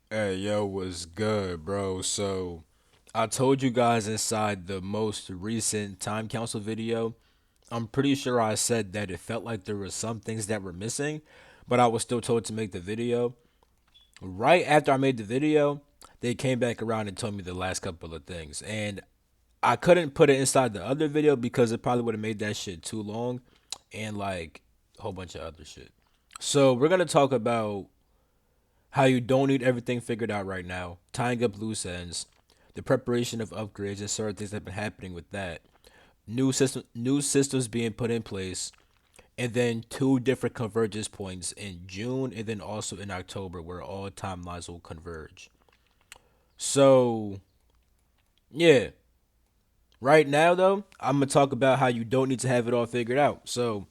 Hey, yo, what's good, bro? So, I told you guys inside the most recent time council video, I'm pretty sure I said that it felt like there were some things that were missing, but I was still told to make the video. Right after I made the video, they came back around and told me the last couple of things. And I couldn't put it inside the other video because it probably would have made that shit too long and like a whole bunch of other shit. So, we're going to talk about how you don't need everything figured out right now, tying up loose ends, the preparation of upgrades and certain things that have been happening with that, new systems being put in place, and then two different convergence points in June and then also in October where all timelines will converge. So yeah, right now though, I'm gonna talk about how you don't need to have it all figured out. So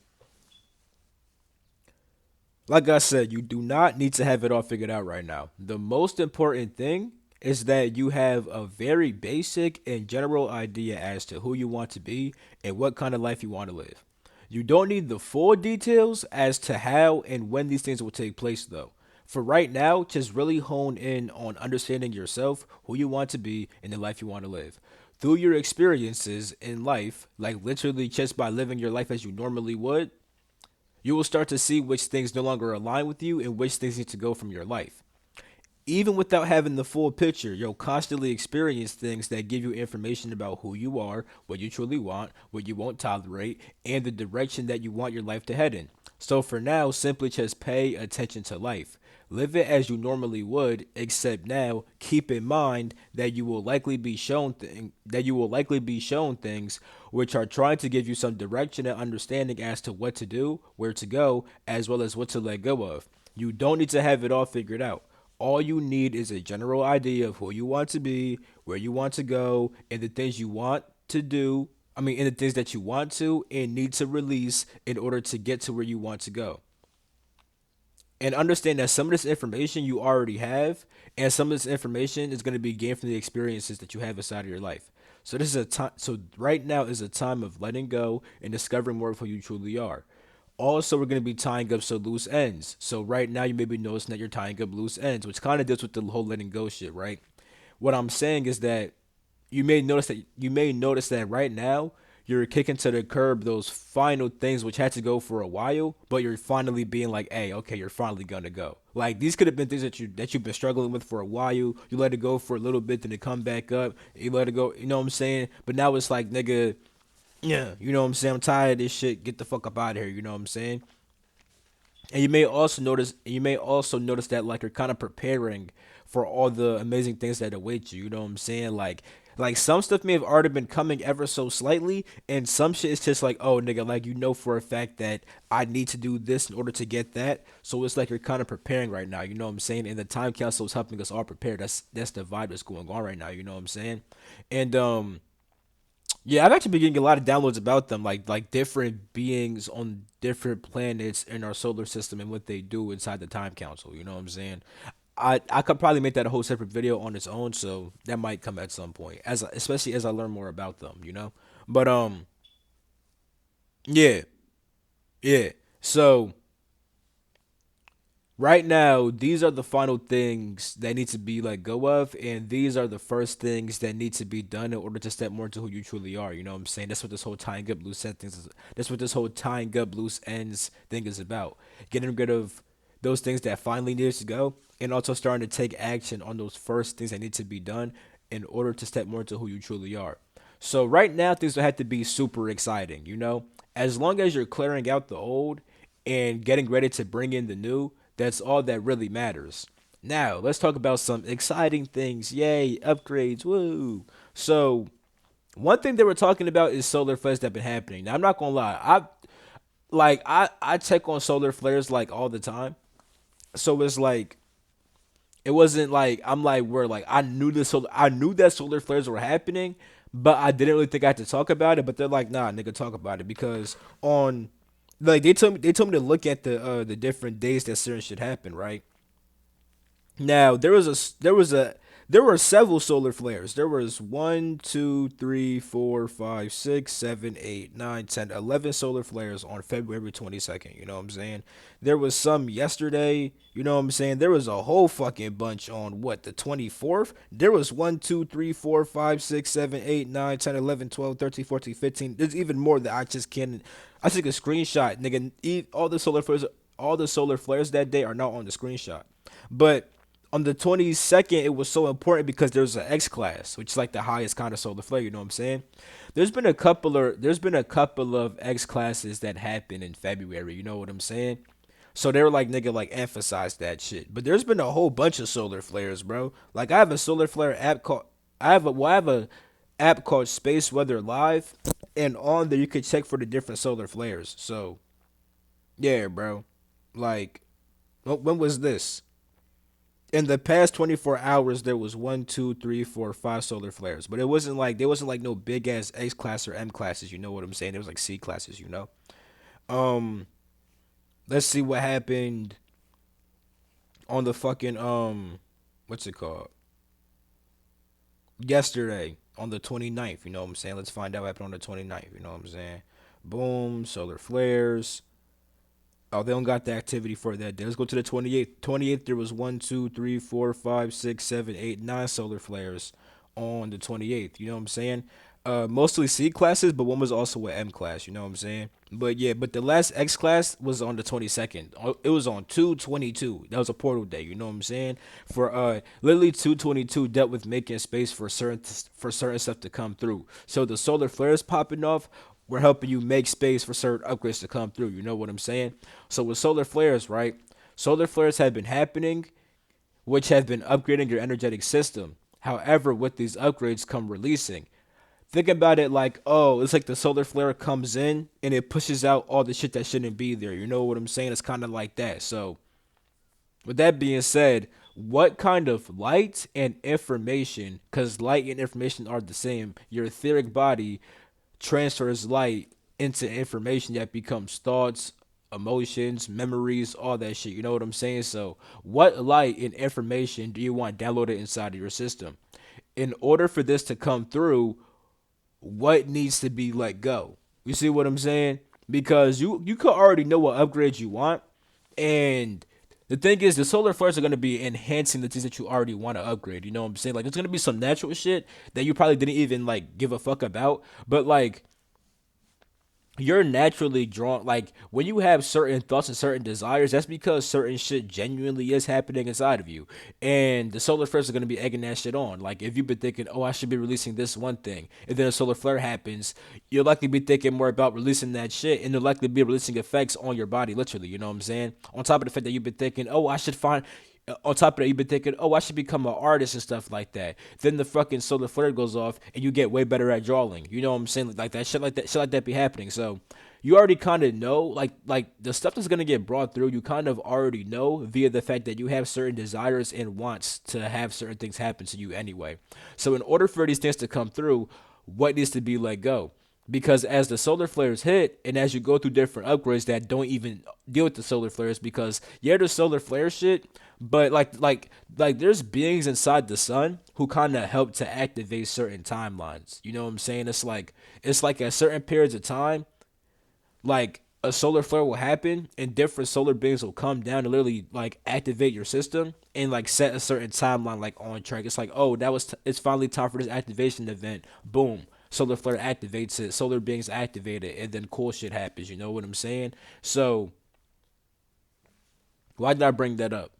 like I said, you do not need to have it all figured out right now. The most important thing is that you have a very basic and general idea as to who you want to be and what kind of life you want to live. You don't need the full details as to how and when these things will take place, though. For right now, just really hone in on understanding yourself, who you want to be, and the life you want to live. Through your experiences in life, like literally just by living your life as you normally would, you will start to see which things no longer align with you and which things need to go from your life. Even without having the full picture, you'll constantly experience things that give you information about who you are, what you truly want, what you won't tolerate, and the direction that you want your life to head in. So for now, simply just pay attention to life. Live it as you normally would, except now keep in mind that you will likely be shown things which are trying to give you some direction and understanding as to what to do, where to go, as well as what to let go of. You don't need to have it all figured out. All you need is a general idea of who you want to be, where you want to go, and the things you want to do. And the things that you want to and need to release in order to get to where you want to go. And understand that some of this information you already have, and some of this information is going to be gained from the experiences that you have inside of your life. So this is a time. So right now is a time of letting go and discovering more of who you truly are. Also, we're going to be tying up some loose ends. So right now, you may be noticing that you're tying up loose ends, which kind of deals with the whole letting go shit, right? What I'm saying is that you may notice that right now you're kicking to the curb those final things which had to go for a while, but you're finally being like, hey, okay, you're finally gonna go. Like these could have been things that you've been struggling with for a while. You let it go for a little bit, then it come back up. You let it go, you know what I'm saying? But now it's like, nigga, yeah, you know what I'm saying? I'm tired of this shit. Get the fuck up out of here. You know what I'm saying? And you may also notice that like you're kind of preparing for all the amazing things that await you. You know what I'm saying? Like some stuff may have already been coming ever so slightly, and some shit is just like, oh nigga, like you know for a fact that I need to do this in order to get that. So it's like you're kind of preparing right now. You know what I'm saying? And the time council is helping us all prepare. That's the vibe that's going on right now. You know what I'm saying? And yeah, I've actually been getting a lot of downloads about them, like different beings on different planets in our solar system and what they do inside the time council. You know what I'm saying? I could probably make that a whole separate video on its own, so that might come at some point, as especially as I learn more about them. But yeah, yeah. So right now, these are the final things that need to be let go of, and these are the first things that need to be done in order to step more into who you truly are. You know what I'm saying? That's what this whole tying up loose ends things is. That's what this whole tying up loose ends thing is about. Getting rid of those things that finally needs to go, and also starting to take action on those first things that need to be done in order to step more into who you truly are. So right now, things will have to be super exciting. As long as you're clearing out the old and getting ready to bring in the new, that's all that really matters. Now, let's talk about some exciting things. Yay, upgrades. Woo. So, one thing they were talking about is solar flares that have been happening. Now, I'm not going to lie. I check on solar flares like all the time. So it's like it wasn't like I'm like where like I knew that solar flares were happening, but I didn't really think I had to talk about it. But they're like, nah, nigga, talk about it because on like they told me to look at the different days that certain shit happened, right? Now there was a There were several solar flares. There was 1, 2, 3, 4, 5, 6, 7, 8, 9, 10, 11 solar flares on February 22nd. You know what I'm saying? There was some yesterday. You know what I'm saying? There was a whole fucking bunch on what, the 24th? There was 1, 2, 3, 4, 5, 6, 7, 8, 9, 10, 11, 12, 13, 14, 15. There's even more that I just can't. I took a screenshot, nigga. All the solar flares that day are not on the screenshot. But on the 22nd, it was so important because there's an X class, which is like the highest kind of solar flare. You know what I'm saying? There's been a couple of X classes that happened in February. You know what I'm saying? So they were like, nigga, like emphasize that shit. But there's been a whole bunch of solar flares, bro. Like I have a solar flare app called I have a app called Space Weather Live, and on there you can check for the different solar flares. So yeah, bro. Like when was this? In the past 24 hours there was 1, 2, 3, 4, 5 solar flares, but it wasn't like there wasn't like no big ass X class or M classes. You know what I'm saying? There was like C classes. Um let's see what happened on the fucking what's it called, yesterday on the 29th. You know what I'm saying? Let's find out what happened on the 29th. You know what I'm saying? Boom, solar flares. Oh, they don't got the activity for that day. Let's go to the 28th. 28th, there was 1, 2, 3, 4, 5, 6, 7, 8, 9 solar flares on the 28th. You know what I'm saying? Mostly C classes, but one was also an M class. You know what I'm saying? But yeah, but the last X class was on the 22nd. It was on 2/22. That was a portal day. You know what I'm saying? For literally 2/22 dealt with making space for certain stuff to come through. So the solar flares popping off, we're helping you make space for certain upgrades to come through. You know what I'm saying? So with solar flares, right? Solar flares have been happening, which have been upgrading your energetic system. However, with these upgrades come releasing. Think about it like, oh, it's like the solar flare comes in and it pushes out all the shit that shouldn't be there. You know what I'm saying? It's kind of like that. So, with that being said, what kind of light and information, because light and information are the same, your etheric body transfers light into information that becomes thoughts, emotions, memories, all that shit. You know what I'm saying? So, what light and information do you want downloaded inside of your system? In order for this to come through, what needs to be let go? You see what I'm saying? Because you could already know what upgrades you want, and the thing is, the solar flares are going to be enhancing the things that you already want to upgrade. You know what I'm saying? Like, there's going to be some natural shit that you probably didn't even like give a fuck about, but like you're naturally drawn, like when you have certain thoughts and certain desires, that's because certain shit genuinely is happening inside of you, and the solar flares are going to be egging that shit on. Like if you've been thinking, oh, I should be releasing this one thing, and then a solar flare happens, you'll likely be thinking more about releasing that shit, and you'll likely be releasing effects on your body, literally. You know what I'm saying? On top of the fact that you've been thinking, oh, I should find, on top of that, you've been thinking, oh, I should become an artist and stuff like that. Then the fucking solar flare goes off, and you get way better at drawing. You know what I'm saying? Like that shit like that be happening. So you already kind of know, like the stuff that's gonna get brought through. You kind of already know via the fact that you have certain desires and wants to have certain things happen to you anyway. So in order for these things to come through, what needs to be let go? Because as the solar flares hit and as you go through different upgrades that don't even deal with the solar flares, because yeah, there's solar flare shit, but like there's beings inside the sun who kind of help to activate certain timelines. You know what I'm saying? It's like at certain periods of time, like a solar flare will happen and different solar beings will come down and literally like activate your system and like set a certain timeline like on track. It's like, oh, it's finally time for this activation event. Boom. Solar flare activates it, solar beings activate it, and then cool shit happens. You know what I'm saying? So why did I bring that up?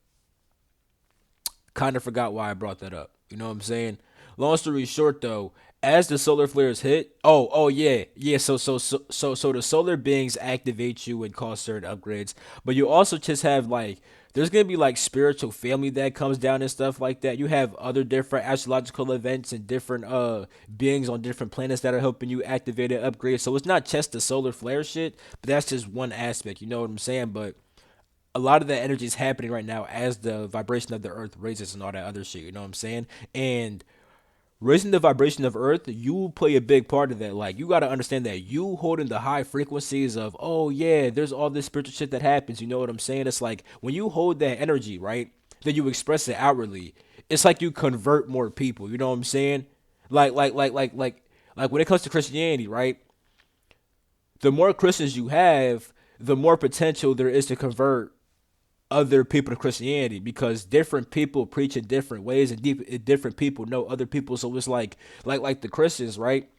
Kind of forgot why I brought that up. You know what I'm saying? Long story short, though, as the solar flares hit, oh yeah, yeah. So the solar beings activate you and cause certain upgrades, but you also just have like there's gonna be like spiritual family that comes down and stuff like that. You have other different astrological events and different beings on different planets that are helping you activate and upgrade. So it's not just the solar flare shit, but that's just one aspect. You know what I'm saying? But a lot of that energy is happening right now as the vibration of the earth raises and all that other shit. You know what I'm saying? And raising the vibration of earth, you play a big part of that. Like you got to understand that you holding the high frequencies of, oh yeah, there's all this spiritual shit that happens. You know what I'm saying? It's like when you hold that energy, right? Then you express it outwardly. It's like you convert more people. You know what I'm saying? Like like like like like like when it comes to Christianity, right? The more Christians you have, the more potential there is to convert other people to Christianity because different people preach in different ways and different people know other people. So it's like the Christians, right?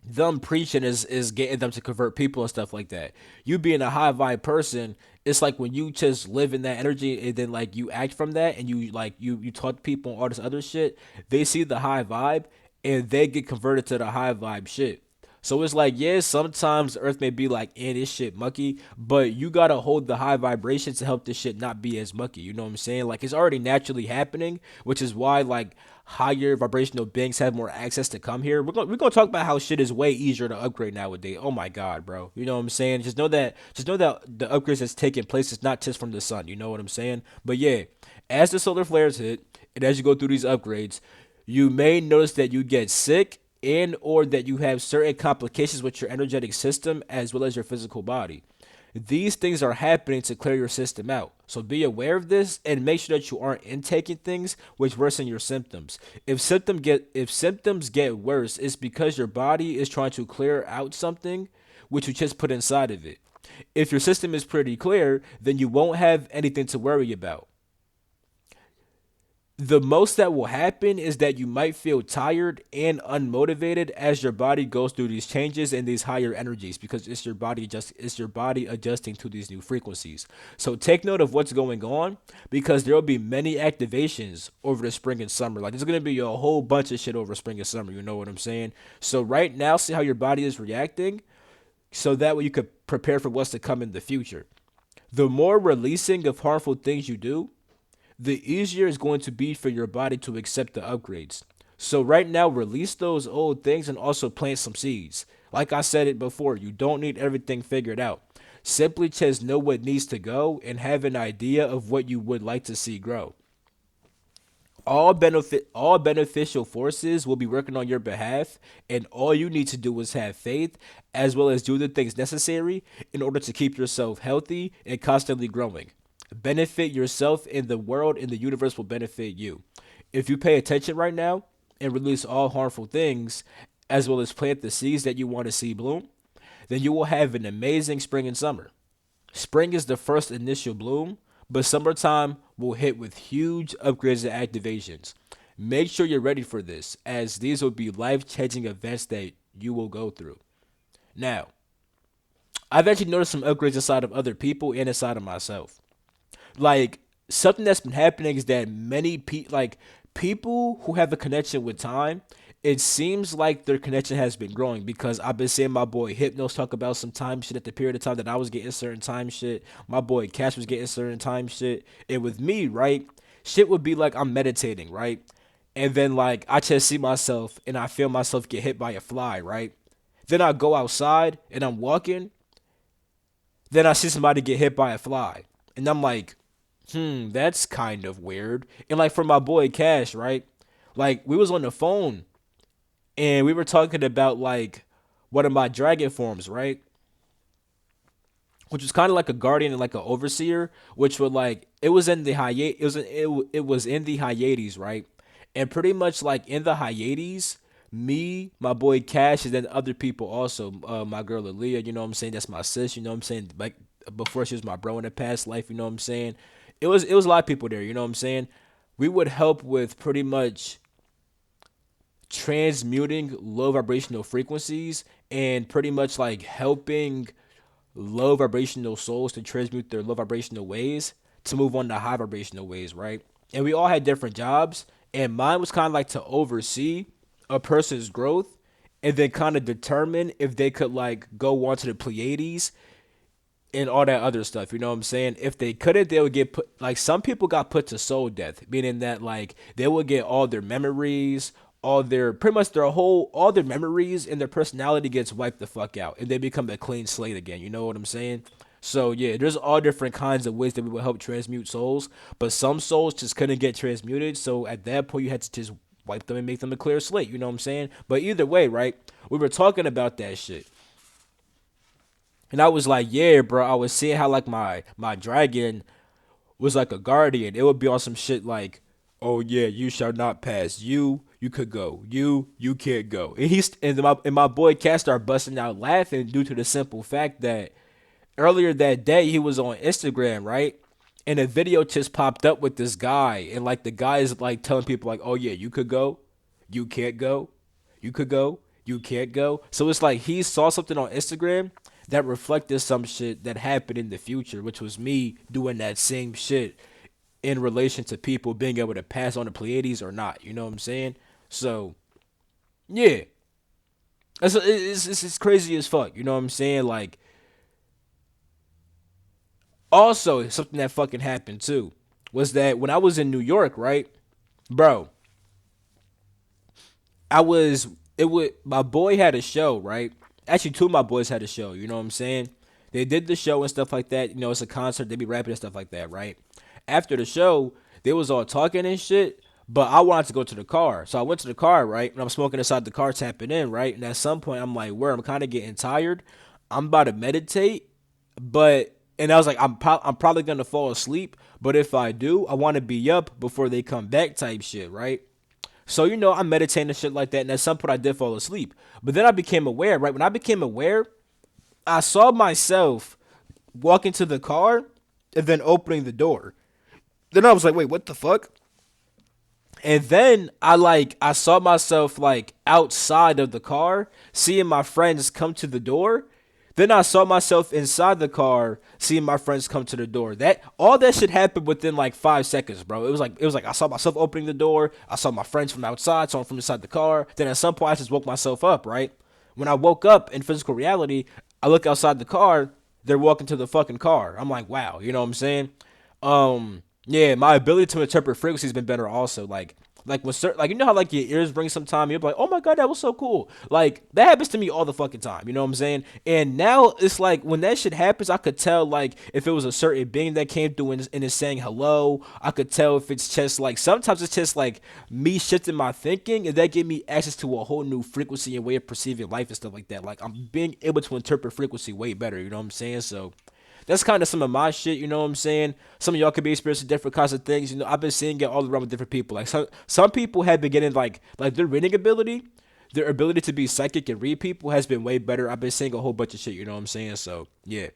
Them preaching is getting them to convert people and stuff like that. You being a high vibe person, it's like when you just live in that energy and then like you act from that and you talk to people and all this other shit, they see the high vibe and they get converted to the high vibe shit. So it's like, yeah, sometimes the earth may be like, this shit mucky, but you gotta hold the high vibration to help this shit not be as mucky. You know what I'm saying? Like it's already naturally happening, which is why like higher vibrational beings have more access to come here. We're gonna talk about how shit is way easier to upgrade nowadays. Oh my god, bro. You know what I'm saying? Just know that the upgrades that's taking place is not just from the sun. You know what I'm saying? But yeah, as the solar flares hit, and as you go through these upgrades, you may notice that you get sick and or that you have certain complications with your energetic system as well as your physical body. These things are happening to clear your system out. So be aware of this and make sure that you aren't intaking things which worsen your symptoms. If symptoms get worse, it's because your body is trying to clear out something which you just put inside of it. If your system is pretty clear, then you won't have anything to worry about. The most that will happen is that you might feel tired and unmotivated as your body goes through these changes and these higher energies because it's your body adjusting to these new frequencies. So take note of what's going on because there will be many activations over the spring and summer. Like there's gonna be a whole bunch of shit over spring and summer. You know what I'm saying? So right now, see how your body is reacting, so that way you could prepare for what's to come in the future. The more releasing of harmful things you do, the easier it's going to be for your body to accept the upgrades. So right now, release those old things and also plant some seeds. Like I said it before, you don't need everything figured out. Simply just know what needs to go and have an idea of what you would like to see grow. All beneficial forces will be working on your behalf, and all you need to do is have faith as well as do the things necessary in order to keep yourself healthy and constantly growing. Benefit yourself, and the world and the universe will benefit you. If you pay attention right now and release all harmful things as well as plant the seeds that you want to see bloom, then you will have an amazing spring and summer. Spring is the first initial bloom, but summertime will hit with huge upgrades and activations. Make sure you're ready for this, as these will be life changing events that you will go through. Now, I've actually noticed some upgrades inside of other people and inside of myself. Like, something that's been happening is that people who have a connection with time, it seems like their connection has been growing because I've been seeing my boy Hypnos talk about some time shit at the period of time that I was getting certain time shit. My boy Cash was getting certain time shit. And with me, right, shit would be like I'm meditating, right? And then like I just see myself and I feel myself get hit by a fly, right? Then I go outside and I'm walking, then I see somebody get hit by a fly. And I'm like, that's kind of weird. And like for my boy Cash, right? Like we was on the phone and we were talking about like one of my dragon forms, right? Which was kind of like a guardian and like an overseer, which would like it was in the it was in the Hyades, right? And pretty much like in the Hyades, me, my boy Cash, and then other people also. My girl Aaliyah, you know what I'm saying? That's my sis, you know what I'm saying? Like before she was my bro in the past life, you know what I'm saying? It was a lot of people there, you know what I'm saying? We would help with pretty much transmuting low vibrational frequencies and pretty much like helping low vibrational souls to transmute their low vibrational ways to move on to high vibrational ways, right? And we all had different jobs, and mine was kind of like to oversee a person's growth and then kind of determine if they could like go on to the Pleiades and all that other stuff. You know what I'm saying? If they couldn't, they would get put like some people got put to soul death, meaning that like they would get all their memories, all their pretty much their whole all their memories and their personality gets wiped the fuck out and they become a clean slate again. You know what I'm saying? So yeah, there's all different kinds of ways that we will help transmute souls, but some souls just couldn't get transmuted. So at that point, you had to just wipe them and make them a clear slate. You know what I'm saying? But either way, right? We were talking about that shit. And I was like, yeah, bro. I was seeing how like my dragon was like a guardian. It would be on some shit like Oh yeah, you shall not pass. You could go. You can't go. And my boy Cat started busting out laughing due to the simple fact that earlier that day he was on Instagram, right? And a video just popped up with this guy, and like the guy is like telling people like, "Oh yeah, you could go, you can't go, you could go, you can't go." So it's like he saw something on Instagram that reflected some shit that happened in the future, which was me doing that same shit in relation to people being able to pass on the Pleiades or not. You know what I'm saying? So yeah, it's crazy as fuck. You know what I'm saying? Like also something that fucking happened too was that when I was in New York, right, bro, I was it would my boy had a show, right? Actually, two of my boys had a show. You know what I'm saying? They did the show and stuff like that. You know, it's a concert. They be rapping and stuff like that, right? After the show, they was all talking and shit. But I wanted to go to the car, so I went to the car, right? And I'm smoking inside the car, tapping in, right? And at some point, I'm like, "Where?" I'm kind of getting tired. I'm about to meditate, but and I was like, I'm probably gonna fall asleep. But if I do, I want to be up before they come back, type shit, right? So, I'm meditating and shit like that, and at some point I did fall asleep. But then I became aware, right? When I became aware, I saw myself walking to the car and then opening the door. Then I was like, wait, what the fuck? And then I saw myself like outside of the car, seeing my friends come to the door. Then I saw myself inside the car, seeing my friends come to the door. That all that shit happened within like 5 seconds, bro. It was like I saw myself opening the door. I saw my friends from outside, saw them from inside the car. Then at some point I just woke myself up, right? When I woke up in physical reality, I look outside the car. They're walking to the fucking car. I'm like, wow, you know what I'm saying? Yeah, my ability to interpret frequency has been better also. Like when certain, like how like your ears ring sometime, you're like, oh my god, that was so cool. Like that happens to me all the fucking time. You know what I'm saying? And now it's like when that shit happens, I could tell like if it was a certain being that came through and is saying hello. I could tell if it's just like sometimes it's just like me shifting my thinking, and that gave me access to a whole new frequency and way of perceiving life and stuff like that. Like I'm being able to interpret frequency way better. You know what I'm saying? So that's kind of some of my shit, you know what I'm saying? Some of y'all could be experiencing different kinds of things. I've been seeing it all around with different people. Like some people have been getting like their reading ability, their ability to be psychic and read people has been way better. I've been seeing a whole bunch of shit, you know what I'm saying? So yeah.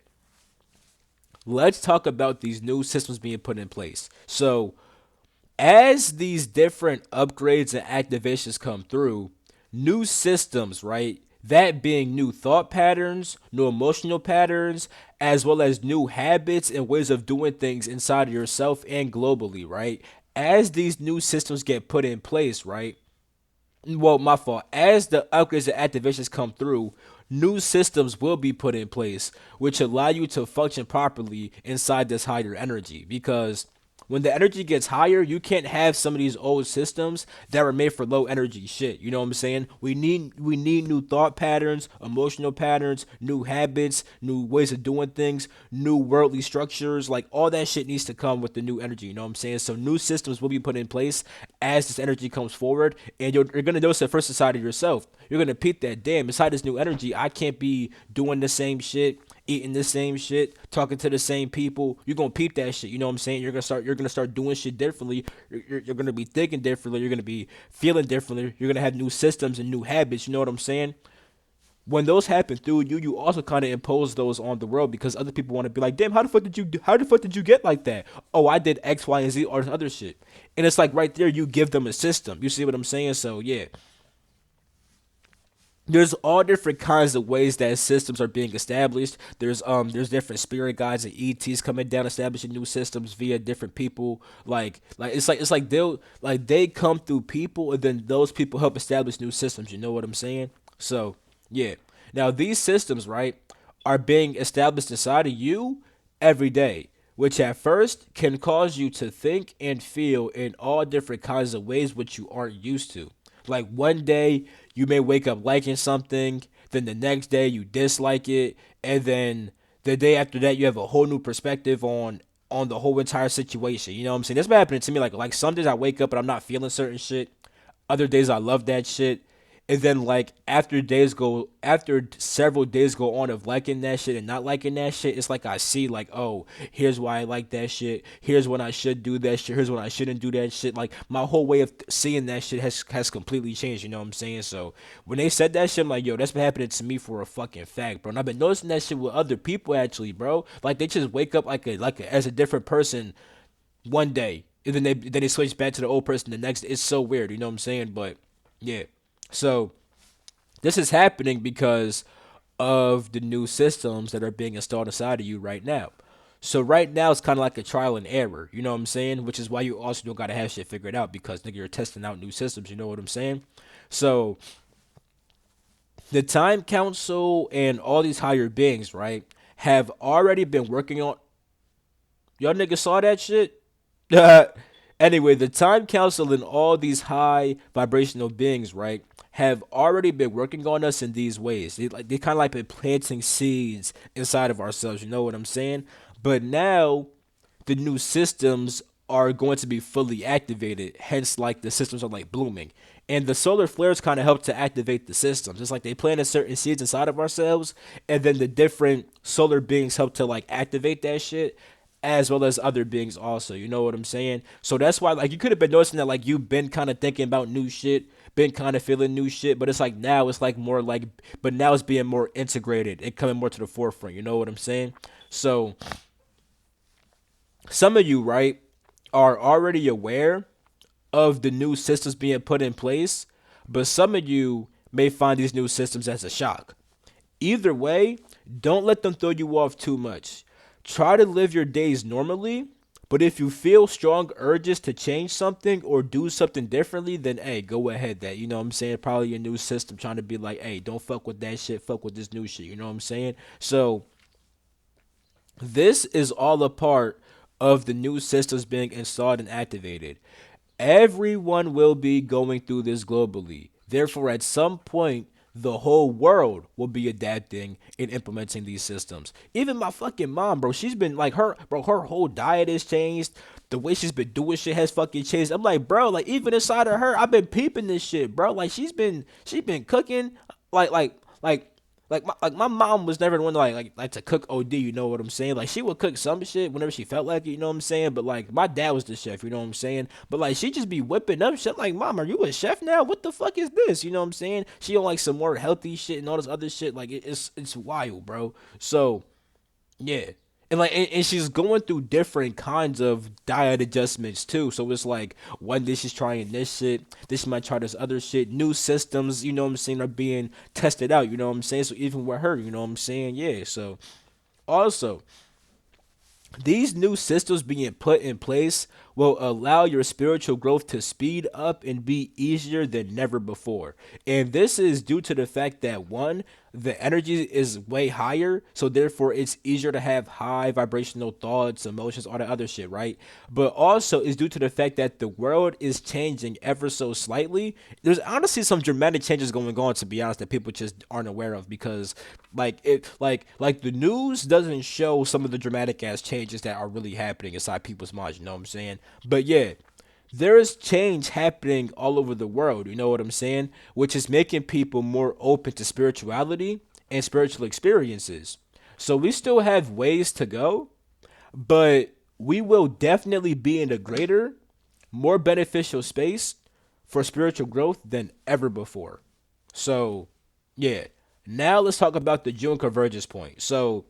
Let's talk about these new systems being put in place. So as these different upgrades and activations come through, new systems, right? That being new thought patterns, new emotional patterns, as well as new habits and ways of doing things inside of yourself and globally, right? As these new systems get put in place, right? Well, my fault. As the upgrades and activations come through, new systems will be put in place, which allow you to function properly inside this higher energy. Because when the energy gets higher, you can't have some of these old systems that were made for low energy shit. You know what I'm saying? We need new thought patterns, emotional patterns, new habits, new ways of doing things, new worldly structures. Like all that shit needs to come with the new energy. You know what I'm saying? So new systems will be put in place as this energy comes forward, and you're gonna notice it first inside of yourself. You're gonna peep that damn inside this new energy. I can't be doing the same shit, eating the same shit, talking to the same people. You're gonna peep that shit. You know what I'm saying? You're gonna start doing shit differently. You're gonna be thinking differently. You're gonna be feeling differently. You're gonna have new systems and new habits. You know what I'm saying? When those happen through you, you also kind of impose those on the world because other people want to be like, damn, how the fuck did you get like that? Oh, I did X, Y, and Z or other shit, and it's like right there, you give them a system. You see what I'm saying? So yeah, there's all different kinds of ways that systems are being established. There's different spirit guides and ETs coming down establishing new systems via different people. Like they come through people and then those people help establish new systems. You know what I'm saying? So yeah. Now these systems, right, are being established inside of you every day, which at first can cause you to think and feel in all different kinds of ways which you aren't used to. Like one day you may wake up liking something, then the next day you dislike it, and then the day after that you have a whole new perspective on the whole entire situation. You know what I'm saying? That's been happening to me. Like some days I wake up and I'm not feeling certain shit. Other days I love that shit. And then like after several days go on of liking that shit and not liking that shit, it's like I see like, oh, here's why I like that shit. Here's when I should do that shit. Here's when I shouldn't do that shit. Like my whole way of seeing that shit has completely changed. You know what I'm saying? So when they said that shit, I'm like, yo, that's been happening to me for a fucking fact, bro. And I've been noticing that shit with other people actually, bro. Like they just wake up as a different person one day, and then they switch back to the old person the next. It's so weird, you know what I'm saying? But yeah, so this is happening because of the new systems that are being installed inside of you right now. So right now it's kind of like a trial and error, you know what I'm saying? Which is why you also don't gotta have shit figured out because nigga you're testing out new systems, you know what I'm saying? So the time council and all these higher beings, right, have already been working on. Y'all niggas saw that shit? Anyway, the time council and all these high vibrational beings, right, have already been working on us in these ways. They kind of like been planting seeds inside of ourselves. You know what I'm saying? But now the new systems are going to be fully activated. Hence, like the systems are like blooming. And the solar flares kind of help to activate the systems. It's like they planted certain seeds inside of ourselves, and then the different solar beings help to like activate that shit, as well as other beings also. You know what I'm saying? So that's why like you could have been noticing that like you've been kind of thinking about new shit, been kind of feeling new shit, but it's like now it's like more like, but now it's being more integrated and coming more to the forefront. You know what I'm saying? So some of you, right, are already aware of the new systems being put in place, but some of you may find these new systems as a shock. Either way, don't let them throw you off too much. Try to live your days normally, but if you feel strong urges to change something or do something differently, then hey, go ahead. That you know what I'm saying? Probably a new system trying to be like, hey, don't fuck with that shit, fuck with this new shit. You know what I'm saying? So this is all a part of the new systems being installed and activated. Everyone will be going through this globally. Therefore, at some point, the whole world will be adapting and implementing these systems. Even my fucking mom, bro, she's been like her whole diet has changed. The way she's been doing shit has fucking changed. I'm like, bro, like even inside of her, I've been peeping this shit, bro. Like she's been cooking like like my mom was never the one to like to cook OD, you know what I'm saying? Like she would cook some shit whenever she felt like it, you know what I'm saying? But like my dad was the chef, you know what I'm saying? But like she just be whipping up shit like, Mom, are you a chef now? What the fuck is this? You know what I'm saying? She on like some more healthy shit and all this other shit. Like it's wild, bro. So yeah. And she's going through different kinds of diet adjustments too. So it's like one day she's trying this shit, this she might try this other shit. New systems, you know what I'm saying, are being tested out, you know what I'm saying? So even with her, you know what I'm saying? Yeah. So also these new systems being put in place will allow your spiritual growth to speed up and be easier than never before. And this is due to the fact that one, the energy is way higher, so therefore it's easier to have high vibrational thoughts, emotions, all the other shit, right? But also it's due to the fact that the world is changing ever so slightly. There's honestly some dramatic changes going on, to be honest, that people just aren't aware of because like the news doesn't show some of the dramatic ass changes that are really happening inside people's minds, you know what I'm saying? But yeah, there is change happening all over the world, you know what I'm saying? Which is making people more open to spirituality and spiritual experiences. So we still have ways to go, but we will definitely be in a greater, more beneficial space for spiritual growth than ever before. So, yeah. Now let's talk about the June convergence point. So,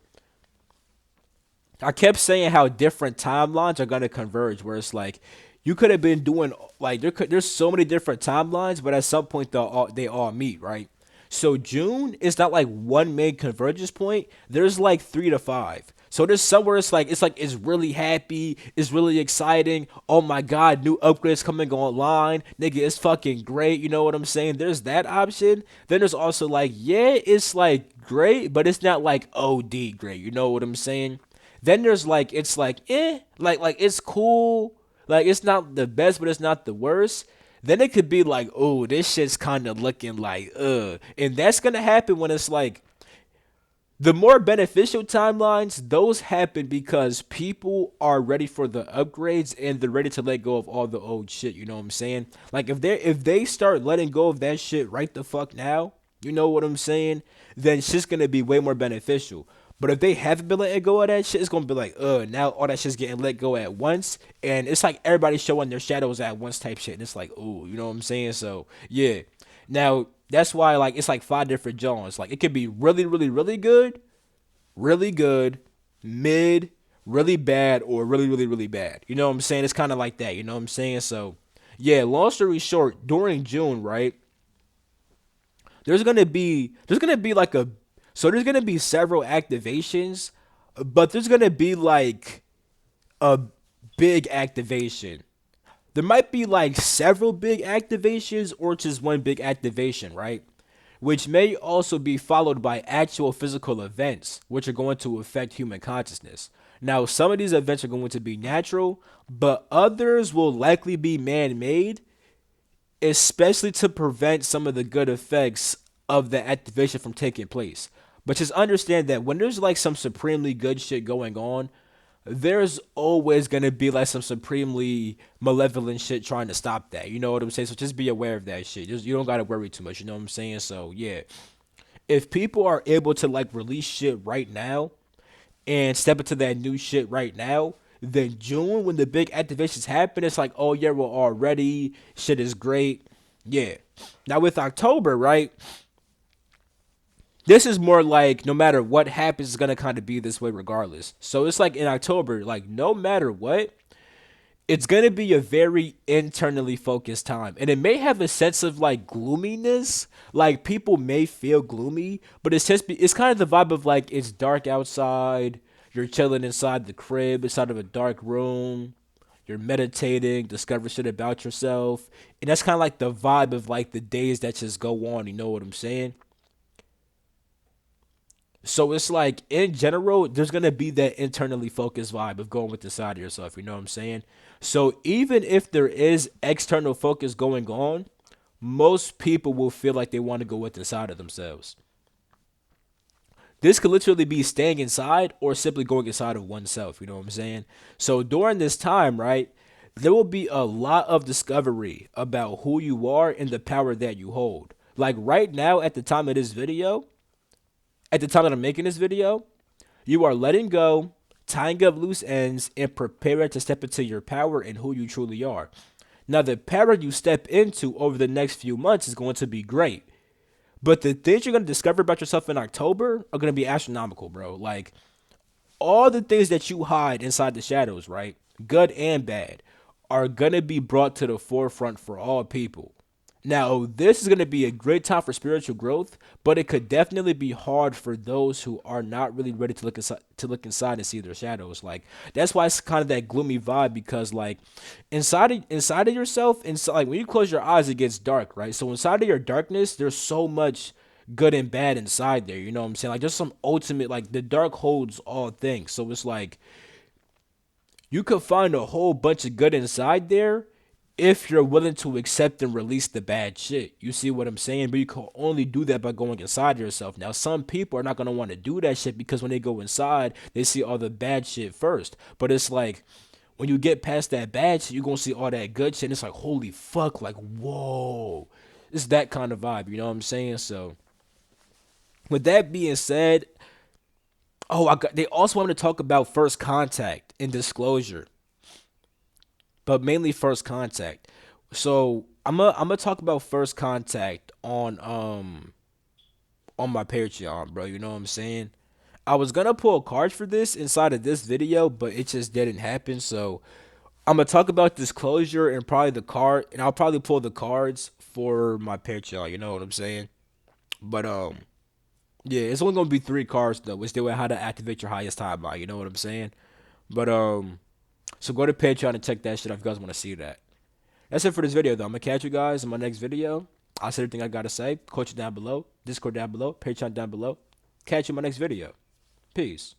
I kept saying how different timelines are gonna converge. Where it's like you could have been doing like there's so many different timelines, but at some point they all meet, right? So June is not like one main convergence point. There's like three to five. So there's somewhere it's like it's really happy, it's really exciting. Oh my god, new upgrades coming online, nigga, it's fucking great. You know what I'm saying? There's that option. Then there's also like yeah, it's like great, but it's not like OD great. You know what I'm saying? Then there's like it's like like it's cool, like it's not the best, but it's not the worst. Then it could be like, oh, this shit's kind of looking like, and that's gonna happen when it's like The more beneficial timelines, those happen because people are ready for the upgrades and they're ready to let go of all the old shit. You know what I'm saying? Like if they start letting go of that shit right the fuck now, you know what I'm saying? Then shit's gonna be way more beneficial. But if they haven't been letting go of that shit, it's gonna be like, now all that shit's getting let go at once, and it's like everybody showing their shadows at once type shit, and it's like, ooh, you know what I'm saying? So yeah. Now that's why like it's like five different genres. Like it could be really, really, really good, mid, really bad, or really, really, really bad. You know what I'm saying? It's kind of like that. You know what I'm saying? So, yeah. Long story short, during June, right? There's gonna be like a there's gonna be several activations, but there's gonna be like a big activation. There might be like several big activations or just one big activation, right? Which may also be followed by actual physical events, which are going to affect human consciousness. Now, some of these events are going to be natural, but others will likely be man made, especially to prevent some of the good effects of the activation from taking place. But just understand that when there's like some supremely good shit going on, there's always gonna be like some supremely malevolent shit trying to stop that. You know what I'm saying? So just be aware of that shit. Just, you don't gotta worry too much. You know what I'm saying? So yeah, if people are able to like release shit right now and step into that new shit right now, then June when the big activations happen, it's like, oh yeah, we're all ready. Shit is great. Yeah. Now with October, right? This is more like no matter what happens, it's gonna kind of be this way regardless. So it's like in October, like no matter what, it's gonna be a very internally focused time, and it may have a sense of like gloominess. Like people may feel gloomy, but it's kind of the vibe of like it's dark outside. You're chilling inside the crib, inside of a dark room. You're meditating, discover shit about yourself, and that's kind of like the vibe of like the days that just go on. You know what I'm saying? So it's like in general, there's gonna be that internally focused vibe of going with the side of yourself. You know what I'm saying? So even if there is external focus going on, most people will feel like they want to go with the side of themselves. This could literally be staying inside or simply going inside of oneself. You know what I'm saying? So during this time, right, there will be a lot of discovery about who you are and the power that you hold. Like right now, at the time that I'm making this video, you are letting go, tying up loose ends, and preparing to step into your power and who you truly are. Now, the power you step into over the next few months is going to be great. But the things you're going to discover about yourself in October are going to be astronomical, bro. Like, all the things that you hide inside the shadows, right? Good and bad, are going to be brought to the forefront for all people. Now, this is going to be a great time for spiritual growth, but it could definitely be hard for those who are not really ready to look inside and see their shadows. Like that's why it's kind of that gloomy vibe because like inside of yourself, inside like when you close your eyes, it gets dark, right? So inside of your darkness, there's so much good and bad inside there. You know what I'm saying? Like there's some ultimate like the dark holds all things. So it's like you could find a whole bunch of good inside there if you're willing to accept and release the bad shit. You see what I'm saying? But you can only do that by going inside yourself. Now, some people are not going to want to do that shit because when they go inside, they see all the bad shit first. But it's like when you get past that bad shit, you're going to see all that good shit. And it's like, holy fuck, like, whoa. It's that kind of vibe. You know what I'm saying? So, with that being said, they also want to talk about first contact and disclosure, but mainly first contact. So I'm gonna talk about first contact on my Patreon, bro. You know what I'm saying? I was gonna pull cards for this inside of this video, but it just didn't happen. So I'm gonna talk about disclosure and probably the card, and I'll probably pull the cards for my Patreon. You know what I'm saying? But yeah, it's only gonna be three cards though, which they will how to activate your highest timeline. You know what I'm saying? But so go to Patreon and check that shit out if you guys want to see that. That's it for this video, though. I'm going to catch you guys in my next video. I'll say everything I got to say. Coach down below. Discord down below. Patreon down below. Catch you in my next video. Peace.